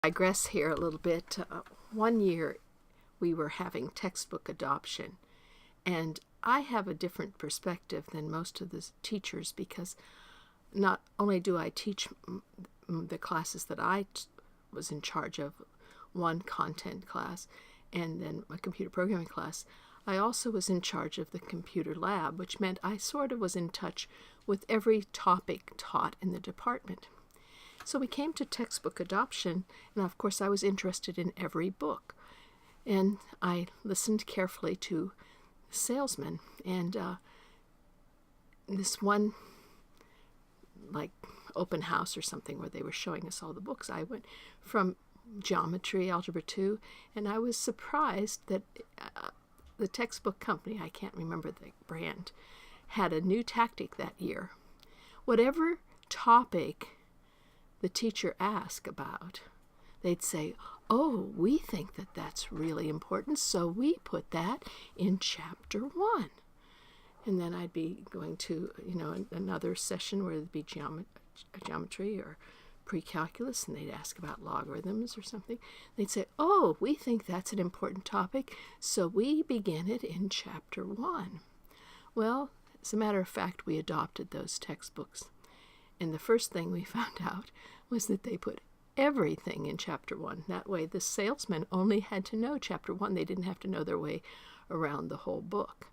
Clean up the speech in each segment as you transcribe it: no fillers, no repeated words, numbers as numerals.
Digress here a little bit. One year we were having textbook adoption, and I have a different perspective than most of the teachers because not only do I teach the classes that I was in charge of, one content class and then a computer programming class, I also was in charge of the computer lab, which meant I sort of was in touch with every topic taught in the department. So we came to textbook adoption, and of course I was interested in every book. And I listened carefully to the salesman, and this one, like, open house or something where they were showing us all the books, I went from geometry, Algebra 2, and I was surprised that the textbook company, I can't remember the brand, had a new tactic that year. Whatever topic the teacher asked about, they'd say, "Oh, we think that that's really important, so we put that in chapter 1." And then I'd be going to, another session where it'd be geometry or pre-calculus, and they'd ask about logarithms or something. They'd say, "Oh, we think that's an important topic, so we begin it in chapter 1. Well, as a matter of fact, we adopted those textbooks. And the first thing we found out was that they put everything in chapter 1. That way the salesman only had to know chapter 1. They didn't have to know their way around the whole book.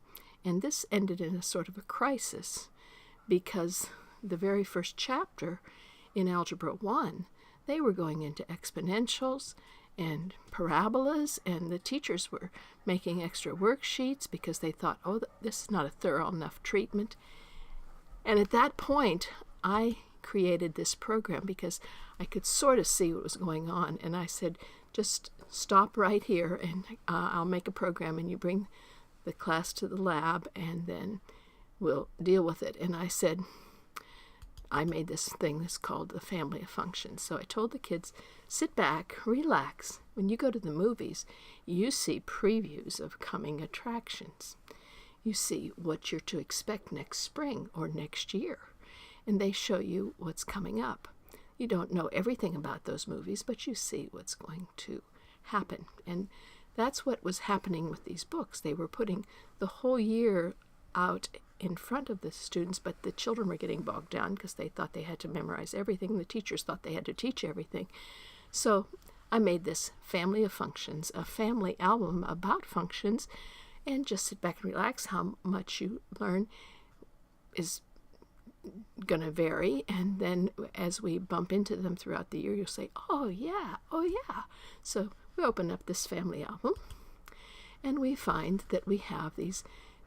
And this ended in a sort of a crisis because the very first chapter in Algebra 1, they were going into exponentials and parabolas, and the teachers were making extra worksheets because they thought, oh, this is not a thorough enough treatment. And at that point, I created this program because I could sort of see what was going on, and I said, just stop right here and I'll make a program and you bring the class to the lab and then we'll deal with it. And I said, I made this thing that's called the family of functions. So I told the kids, sit back, relax. When you go to the movies, you see previews of coming attractions. You see what you're to expect next spring or next year. And they show you what's coming up. You don't know everything about those movies, but you see what's going to happen. And that's what was happening with these books. They were putting the whole year out in front of the students, but the children were getting bogged down because they thought they had to memorize everything. The teachers thought they had to teach everything. So I made this family of functions, a family album about functions, and just sit back and relax. How much you learn is going to vary, and then as we bump into them throughout the year, you'll say, oh yeah. So we open up this family album, and we find that we have these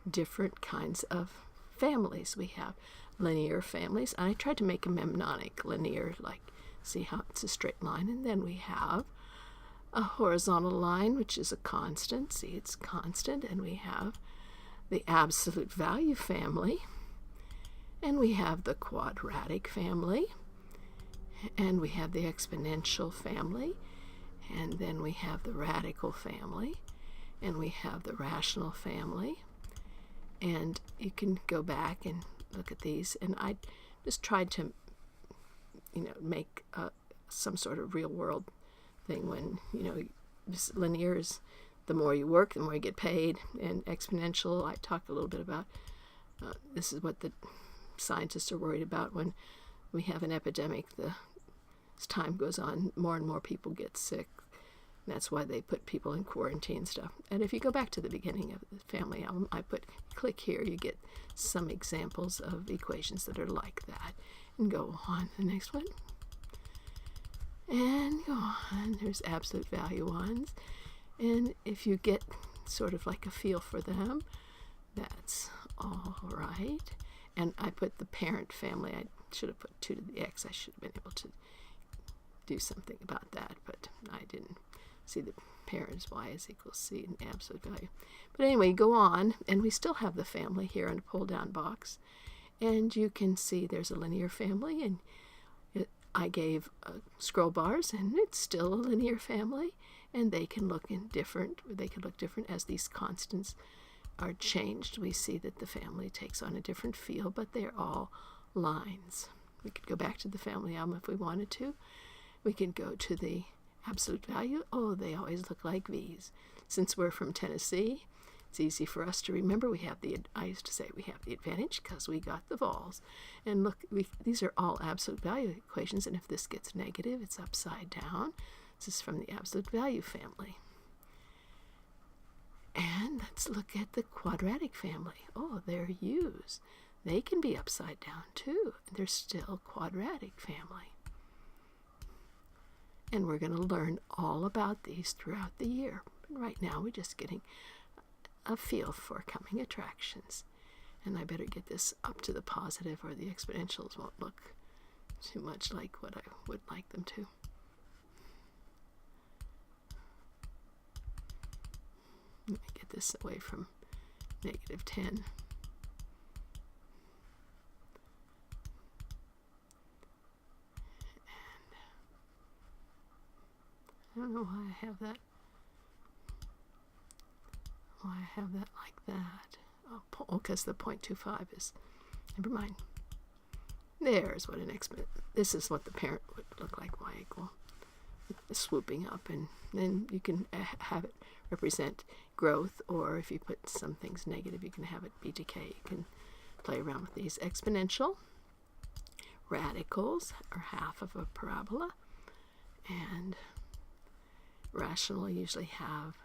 different kinds of families. We have linear families. I tried to make them mnemonic, linear, like see how it's a straight line, and then we have a horizontal line, which is a constant. See, it's constant, and we have the absolute value family, and we have the quadratic family, and we have the exponential family, and then we have the radical family, and we have the rational family. And you can go back and look at these, and I just tried to, make some sort of real world thing when, this linear is the more you work, the more you get paid, and exponential, I talked a little bit about, this is what the scientists are worried about when we have an epidemic. As time goes on, more and more people get sick. And that's why they put people in quarantine and stuff. And if you go back to the beginning of the family album, I click here, you get some examples of equations that are like that. And go on the next one. And go on. There's absolute value ones. And if you get sort of like a feel for them, that's all right. And I put the parent family. I should have put 2 to the x. I should have been able to do something about that, but I didn't. See, the parents y is equals c in absolute value. But anyway, go on, and we still have the family here in a pull-down box. And you can see there's a linear family, and I gave scroll bars, and it's still a linear family. And they can look different as these constants are changed. We see that the family takes on a different feel, but they're all lines. We could go back to the family album if we wanted to. We could go to the absolute value, oh, they always look like V's. Since we're from Tennessee, it's easy for us to remember. I used to say we have the advantage because we got the vols. And look, these are all absolute value equations, and if this gets negative, it's upside down. This is from the absolute value family. And let's look at the quadratic family. Oh, they're U's. They can be upside down too. They're still quadratic family. And we're going to learn all about these throughout the year. But right now, we're just getting a feel for coming attractions. And I better get this up to the positive, or the exponentials won't look too much like what I would like them to. Let me get this away from -10. I don't know why I have that. Why I have that like that. Oh, because the 0.25 is, never mind. There's what an exponent, this is what the parent would look like, y equal, swooping up, and then you can have it represent growth, or if you put some things negative, you can have it be decay. You can play around with these. Exponential radicals are half of a parabola, and rational usually have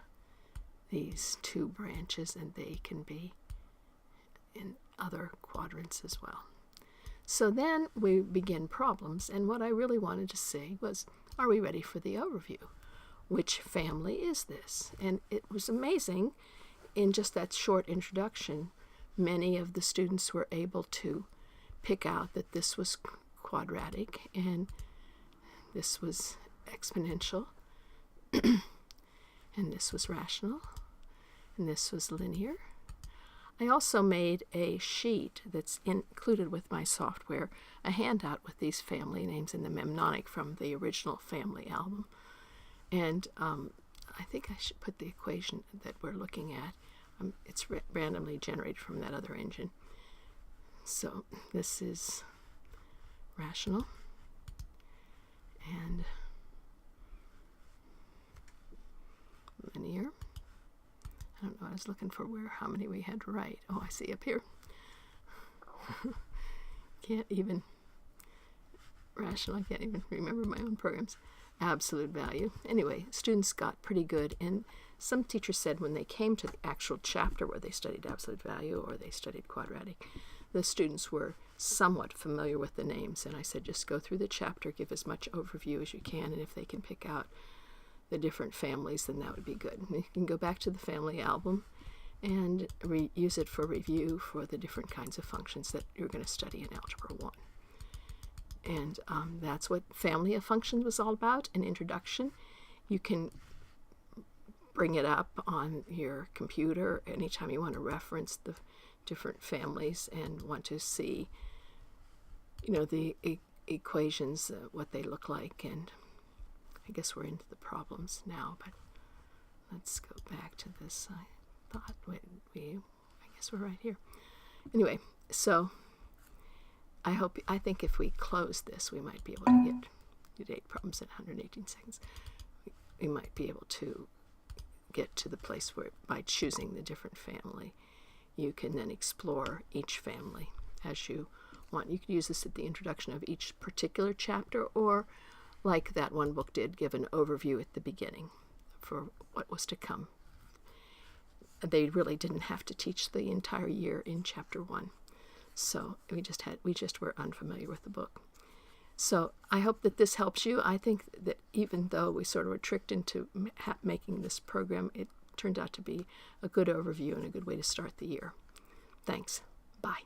these two branches, and they can be in other quadrants as well. So then we begin problems, and what I really wanted to see was, are we ready for the overview? Which family is this? And it was amazing, in just that short introduction, many of the students were able to pick out that this was quadratic and this was exponential and this was rational and this was linear. I also made a sheet that's included with my software, a handout with these family names in the mnemonic from the original family album. And I think I should put the equation that we're looking at. It's randomly generated from that other engine. So this is rational. And linear. I don't know, I was looking for how many we had to write. Oh, I see up here. Can't even, rational, I can't even remember my own programs. Absolute value. Anyway, students got pretty good, and some teachers said when they came to the actual chapter where they studied absolute value or they studied quadratic, the students were somewhat familiar with the names, and I said just go through the chapter, give as much overview as you can, and if they can pick out the different families, then that would be good. And you can go back to the family album and use it for review for the different kinds of functions that you're going to study in Algebra 1. And that's what family of functions was all about, an introduction. You can bring it up on your computer anytime you want to reference the different families and want to see, the equations, what they look like. And I guess we're into the problems now, but let's go back to this. I thought I guess we're right here. Anyway, so I think if we close this, we might be able to get 8 problems in 118 seconds. We might be able to get to the place where, by choosing the different family, you can then explore each family as you want. You could use this at the introduction of each particular chapter, or like that one book did, give an overview at the beginning for what was to come. They really didn't have to teach the entire year in chapter 1. So we just were unfamiliar with the book. So I hope that this helps you. I think that even though we sort of were tricked into making this program, it turned out to be a good overview and a good way to start the year. Thanks. Bye.